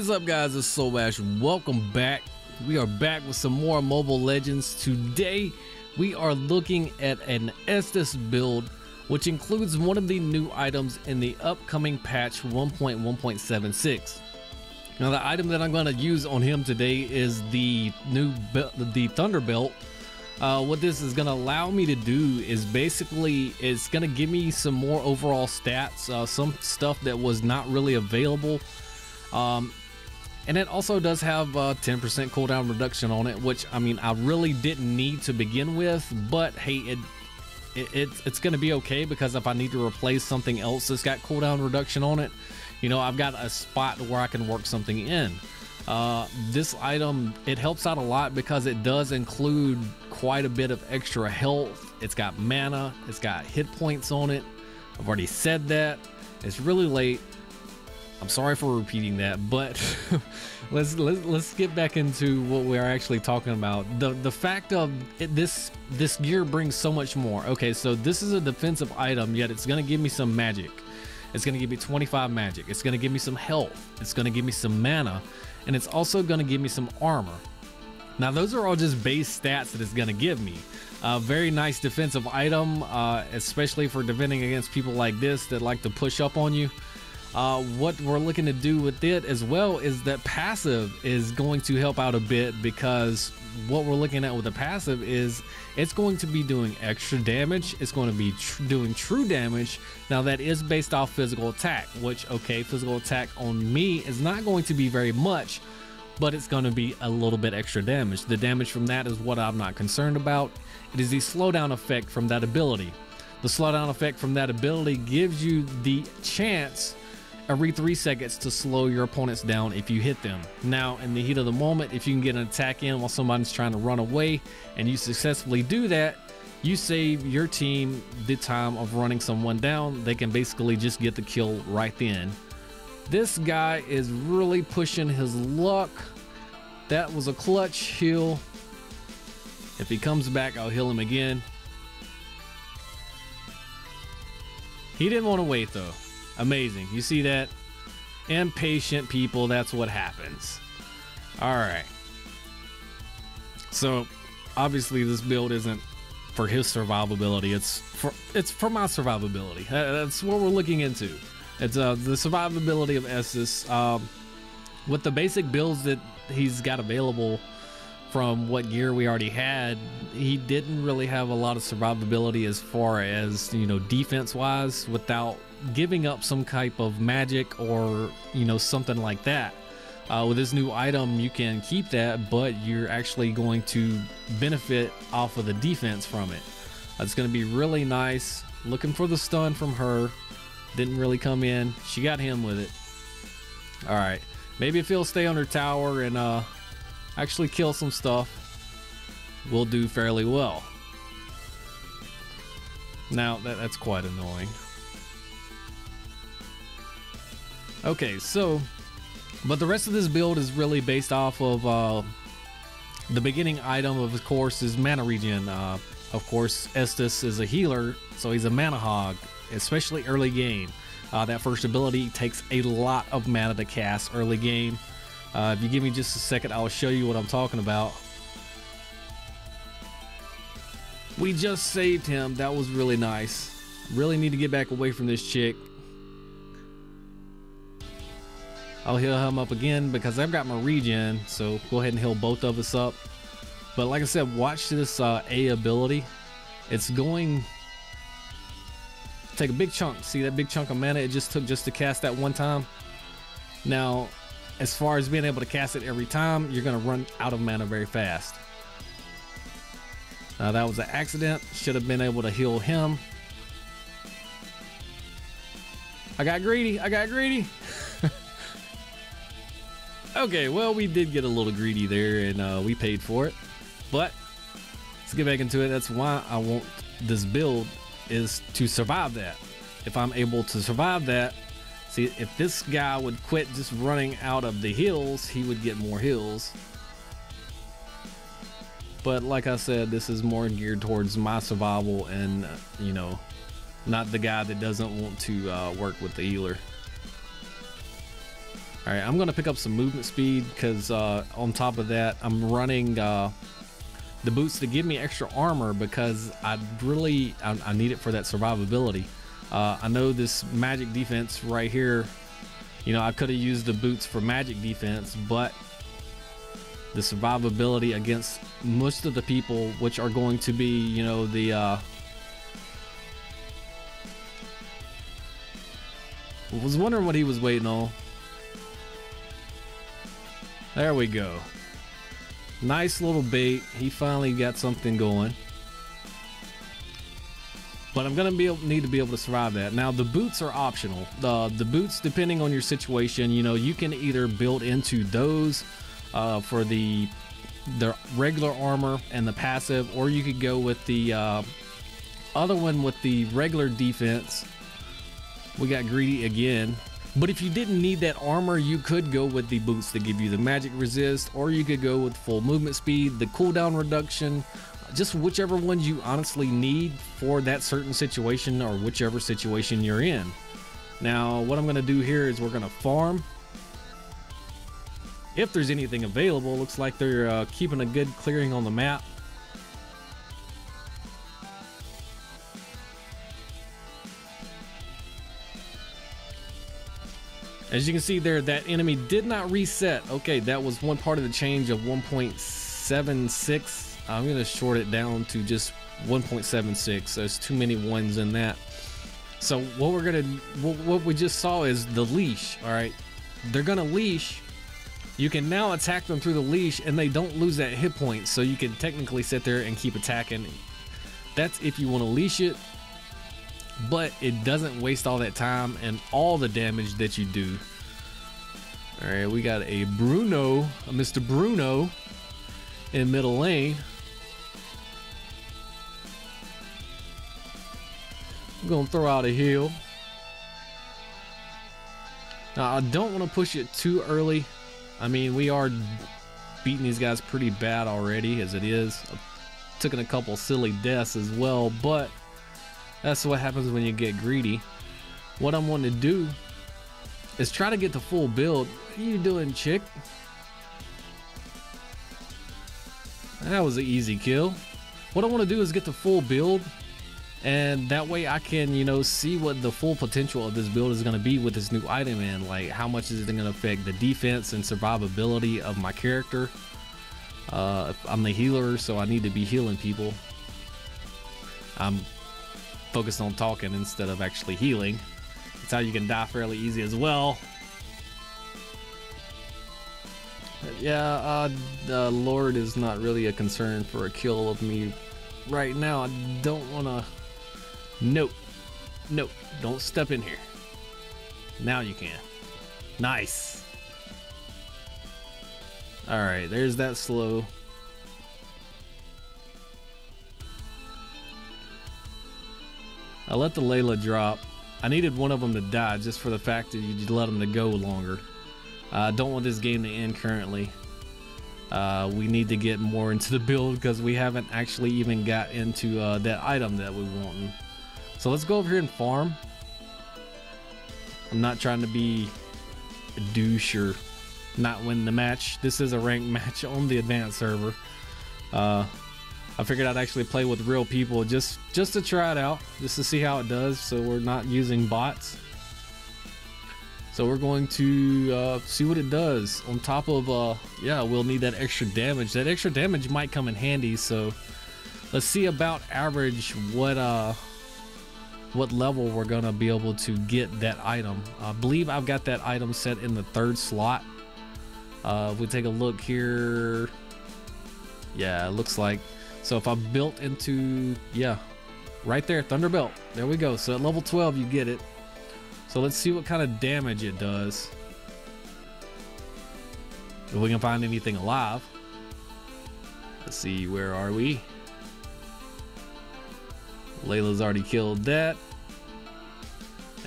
What is up, guys? It's Solbash. Welcome back. We are back with some more Mobile Legends. Today we are looking at an Estes build, which includes one of the new items in the upcoming patch 1.1.76. Now, the item that I'm going to use on him today is the new Thunder Belt. What this is going to allow me to do is basically it's going to give me some more overall stats, some stuff that was not really available. And it also does have 10% cooldown reduction on it, which I mean I really didn't need to begin with, but hey, it's going to be okay, because if I need to replace something else that's got cooldown reduction on it, you know, I've got a spot where I can work something in. This item, it helps out a lot because it does include quite a bit of extra health. It's got mana, it's got hit points on it. I've already said that. It's really late. I'm sorry for repeating that, but let's get back into what we're actually talking about. The fact of this gear brings so much more. Okay, so this is a defensive item, yet it's gonna give me some magic. It's gonna give me 25 magic. It's gonna give me some health. It's gonna give me some mana, and it's also gonna give me some armor. Now, those are all just base stats that it's gonna give me. Very nice defensive item, especially for defending against people like this that like to push up on you. What we're looking to do with it as well is that passive is going to help out a bit, because what we're looking at with the passive is it's going to be doing extra damage. It's going to be doing true damage. Now, that is based off physical attack, which, okay, physical attack on me is not going to be very much, but it's going to be a little bit extra damage. The damage from that is what I'm not concerned about. It is the slowdown effect from that ability. The slowdown effect from that ability gives you the chance every 3 seconds to slow your opponents down if you hit them. Now, in the heat of the moment, if you can get an attack in while somebody's trying to run away and you successfully do that, you save your team the time of running someone down. They can basically just get the kill right then. This guy is really pushing his luck. That was a clutch heal. If he comes back, I'll heal him again. He didn't want to wait though. Amazing. You see that? Impatient people, that's what happens. All right. So obviously this build isn't for his survivability. It's for my survivability. That's what we're looking into. It's the survivability of Estes. With the basic builds that he's got available from what gear we already had, he didn't really have a lot of survivability as far as, you know, defense wise, without giving up some type of magic or, you know, something like that. With this new item, you can keep that, but you're actually going to benefit off of the defense from it. It's going to be really nice. Looking for the stun from her. Didn't really come in. She got him with it. All right, maybe if he'll stay under tower and actually kill some stuff, we'll do fairly well. Now that's quite annoying. Okay, so, but the rest of this build is really based off of the beginning item, of course, is mana regen. Of course, Estes is a healer, so he's a mana hog, especially early game. That first ability takes a lot of mana to cast early game. If you give me just a second, I'll show you what I'm talking about. We just saved him. That was really nice. Really need to get back away from this chick. I'll heal him up again because I've got my regen, so go ahead and heal both of us up. But like I said, watch this A ability. It's going to take a big chunk. See that big chunk of mana it just took just to cast that one time? Now, as far as being able to cast it every time, you're going to run out of mana very fast. Now, that was an accident. Should have been able to heal him. I got greedy. I got greedy. Okay, well, we did get a little greedy there, and we paid for it. But let's get back into it. That's why I want this build, is to survive that. If I'm able to survive that, see, if this guy would quit just running out of the hills, he would get more hills. But like I said, this is more geared towards my survival and, you know, not the guy that doesn't want to work with the healer. All right, I'm gonna pick up some movement speed because on top of that, I'm running the boots to give me extra armor because I need it for that survivability. I know this magic defense right here, you know, I could have used the boots for magic defense, but the survivability against most of the people, which are going to be, you know, the was wondering what he was waiting on. There we go. Nice little bait. He finally got something going. But I'm gonna need to be able to survive that. Now the boots are optional. The boots, depending on your situation, you know, you can either build into those for the regular armor and the passive, or you could go with the other one with the regular defense. We got greedy again. But if you didn't need that armor, you could go with the boots to give you the magic resist, or you could go with full movement speed, the cooldown reduction, just whichever ones you honestly need for that certain situation or whichever situation you're in. Now, what I'm gonna do here is we're gonna farm. If there's anything available, looks like they're keeping a good clearing on the map. As you can see there, that enemy did not reset. Okay, that was one part of the change of 1.76. I'm gonna short it down to just 1.76. There's too many ones in that. So what we just saw is the leash. All right, they're gonna leash. You can now attack them through the leash and they don't lose that hit point. So you can technically sit there and keep attacking. That's if you want to leash it, but it doesn't waste all that time and all the damage that you do. All right, we got a Mr. Bruno in middle lane. I'm gonna throw out a heal. Now I don't want to push it too early. I mean, we are beating these guys pretty bad already as it is. I've taken a couple silly deaths as well, but that's what happens when you get greedy. What I'm wanting to do is try to get the full build. What are you doing, chick? That was an easy kill. What I want to do is get the full build, and that way I can, you know, see what the full potential of this build is going to be with this new item, and like how much is it going to affect the defense and survivability of my character. I'm the healer, so I need to be healing people. I'm focused on talking instead of actually healing. That's how you can die fairly easy as well. Yeah, Lord is not really a concern for a kill of me right now. I don't want to. Nope, don't step in here. Now you can. Nice. All right, there's that slow. I let the Layla drop. I needed one of them to die just for the fact that you let them to go longer. I don't want this game to end currently. We need to get more into the build because we haven't actually even got into that item that we want. So let's go over here and farm. I'm not trying to be a douche or not win the match. This is a ranked match on the advanced server. I figured I'd actually play with real people just to try it out, just to see how it does, so we're not using bots. So we're going to see what it does. On top of, yeah, we'll need that extra damage. That extra damage might come in handy, so let's see about average what level we're gonna be able to get that item. I believe I've got that item set in the 3rd slot. If we take a look here, yeah, it looks like. So if I built into, yeah, right there, Thunderbelt, there we go. So at level 12 you get it. So let's see what kind of damage it does. If we can find anything alive. Let's see, where are we? Layla's already killed that.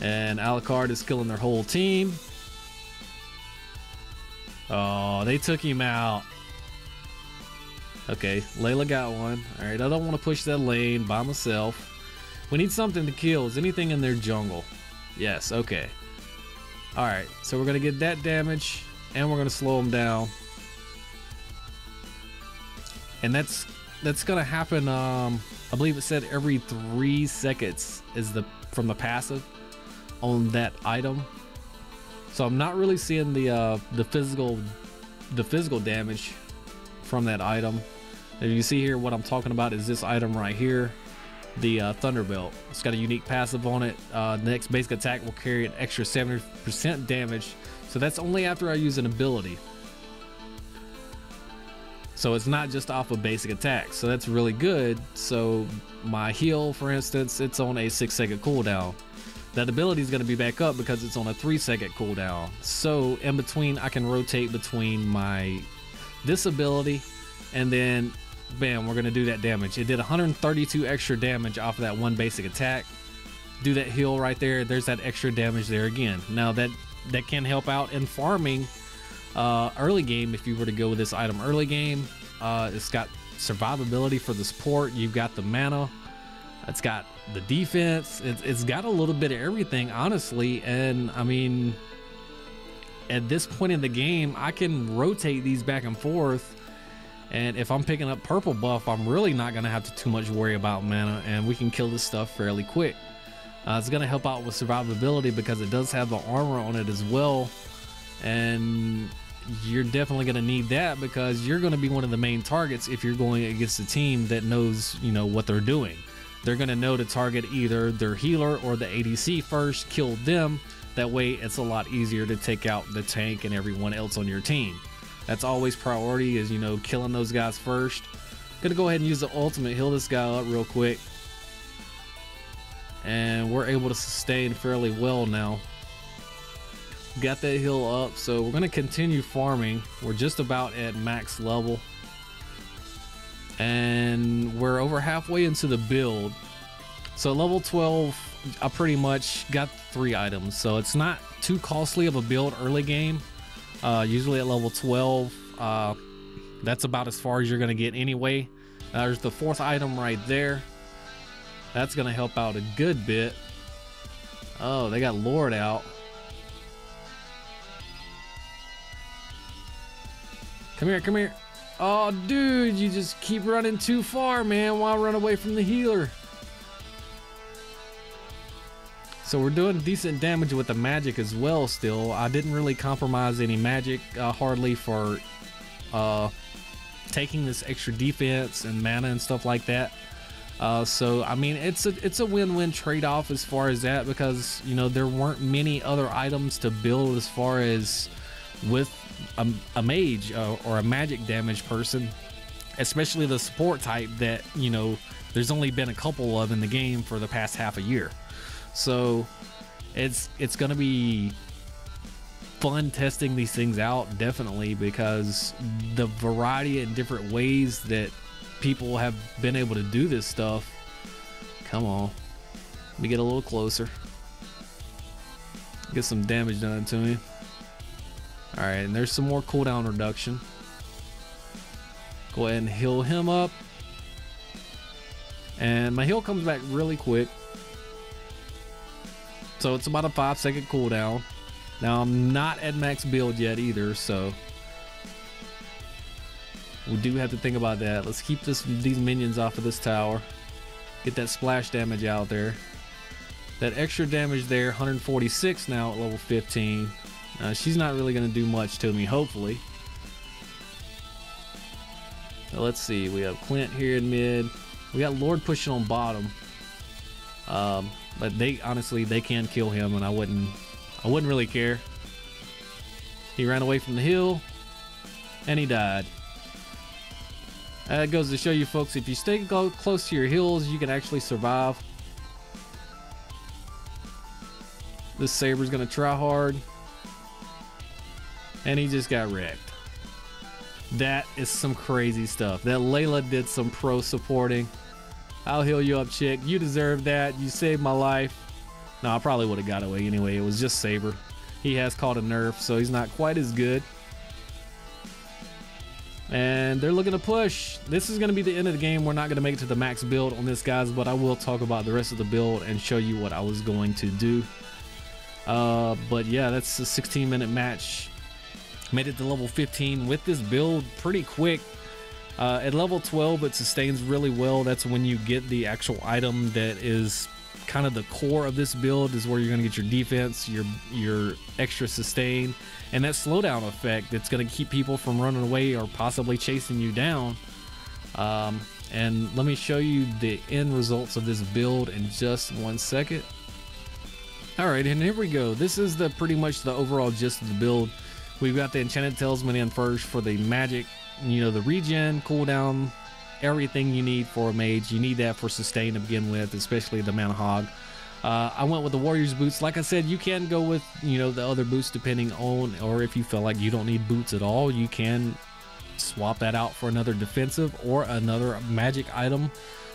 And Alucard is killing their whole team. Oh, they took him out. Okay, Layla got one. Alright, I don't want to push that lane by myself. We need something to kill. Is anything in their jungle? Yes, okay. All right, so we're gonna get that damage and we're gonna slow him down. And that's gonna happen, I believe it said every 3 seconds is from the passive on that item. So I'm not really seeing the physical damage from that item. If you see here, what I'm talking about is this item right here, the Thunderbolt. It's got a unique passive on it. Next basic attack will carry an extra 70% damage. So that's only after I use an ability. So it's not just off of basic attacks. So that's really good. So my heal, for instance, it's on a 6-second cooldown. That ability is going to be back up because it's on a 3-second cooldown. So in between, I can rotate between this ability and then bam, we're going to do that damage. It did 132 extra damage off of that one basic attack. Do that heal right there. There's that extra damage there again. Now that can help out in farming early game. If you were to go with this item early game, it's got survivability for the support. You've got the mana. It's got the defense. It's got a little bit of everything, honestly. And I mean, at this point in the game, I can rotate these back and forth. And if I'm picking up purple buff, I'm really not going to have to too much worry about mana, and we can kill this stuff fairly quick. It's going to help out with survivability because it does have the armor on it as well. And you're definitely going to need that because you're going to be one of the main targets if you're going against a team that knows, you know, what they're doing. They're going to know to target either their healer or the ADC first, kill them. That way it's a lot easier to take out the tank and everyone else on your team. That's always priority, is, you know, killing those guys first. Gonna go ahead and use the ultimate, heal this guy up real quick. And we're able to sustain fairly well now. Got that heal up, so we're gonna continue farming. We're just about at max level. And we're over halfway into the build. So level 12, I pretty much got 3 items. So it's not too costly of a build early game. Usually at level 12, that's about as far as you're gonna get anyway. There's the 4th item right there. That's gonna help out a good bit. Oh, they got Lord out. Come here, come here. Oh, dude, you just keep running too far, man. Why run away from the healer? So we're doing decent damage with the magic as well still. I didn't really compromise any magic hardly for taking this extra defense and mana and stuff like that. So I mean, it's a win-win trade-off as far as that, because, you know, there weren't many other items to build as far as with a mage or a magic damage person, especially the support type that, you know, there's only been a couple of in the game for the past half a year. So it's gonna be fun testing these things out, definitely, because the variety and different ways that people have been able to do this stuff. Come on, let me get a little closer, get some damage done to me. All right, and there's some more cooldown reduction. Go ahead and heal him up, and my heal comes back really quick. So it's about a 5-second cooldown. Now I'm not at max build yet either, so we do have to think about that. Let's keep these minions off of this tower. Get that splash damage out there. That extra damage there, 146 now at level 15. She's not really going to do much to me, hopefully. Now let's see. We have Clint here in mid. We got Lord pushing on bottom. But they honestly, they can kill him, and I wouldn't really care. He ran away from the hill and he died. That goes to show you folks, if you stay close to your hills, you can actually survive. This Saber's gonna try hard, and he just got wrecked. That is some crazy stuff. That Layla did some pro supporting. I'll heal you up, chick. You deserve that. You saved my life. No, I probably would have got away anyway. It was just Saber. He has caught a nerf, so he's not quite as good. And they're looking to push. This is going to be the end of the game. We're not going to make it to the max build on this, guys, but I will talk about the rest of the build and show you what I was going to do. But yeah, that's a 16-minute match. Made it to level 15 with this build pretty quick. At level 12, it sustains really well. That's when you get the actual item that is kind of the core of this build, is where you're going to get your defense, your extra sustain, and that slowdown effect that's going to keep people from running away or possibly chasing you down. And let me show you the end results of this build in just 1 second. All right, and here we go. This is pretty much the overall gist of the build. We've got the Enchanted Talisman in first for the magic, you know, the regen, cooldown, everything you need for a mage. You need that for sustain to begin with, especially the Mana Hog. I went with the Warrior's Boots. Like I said, you can go with, you know, the other boots depending on, or if you feel like you don't need boots at all, you can swap that out for another defensive or another magic item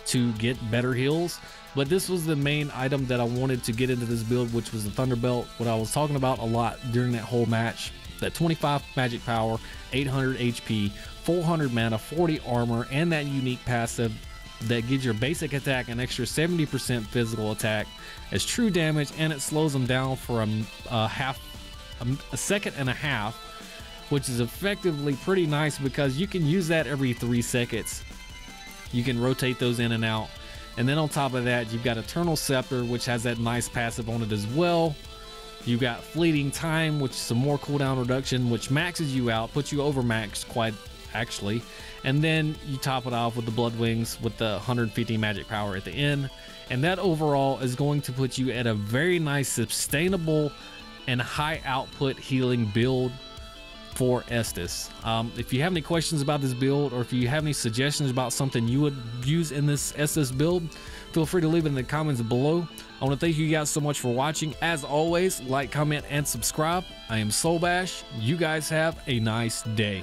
to get better heals. But this was the main item that I wanted to get into this build, which was the Thunderbelt. What I was talking about a lot during that whole match, that 25 magic power, 800 HP, 400 mana, 40 armor, and that unique passive that gives your basic attack an extra 70% physical attack as true damage, and it slows them down for a second and a half, which is effectively pretty nice because you can use that every 3 seconds. You can rotate those in and out. And then on top of that, you've got Eternal Scepter, which has that nice passive on it as well. You've got Fleeting Time, which is some more cooldown reduction, which maxes you out, puts you over max quite actually. And then you top it off with the Blood Wings with the 150 magic power at the end. And that overall is going to put you at a very nice, sustainable, and high output healing build for Estes. If you have any questions about this build, or if you have any suggestions about something you would use in this Estes build, feel free to leave it in the comments below. I want to thank you guys so much for watching. As always, like, comment, and subscribe. I am Solbash. You guys have a nice day.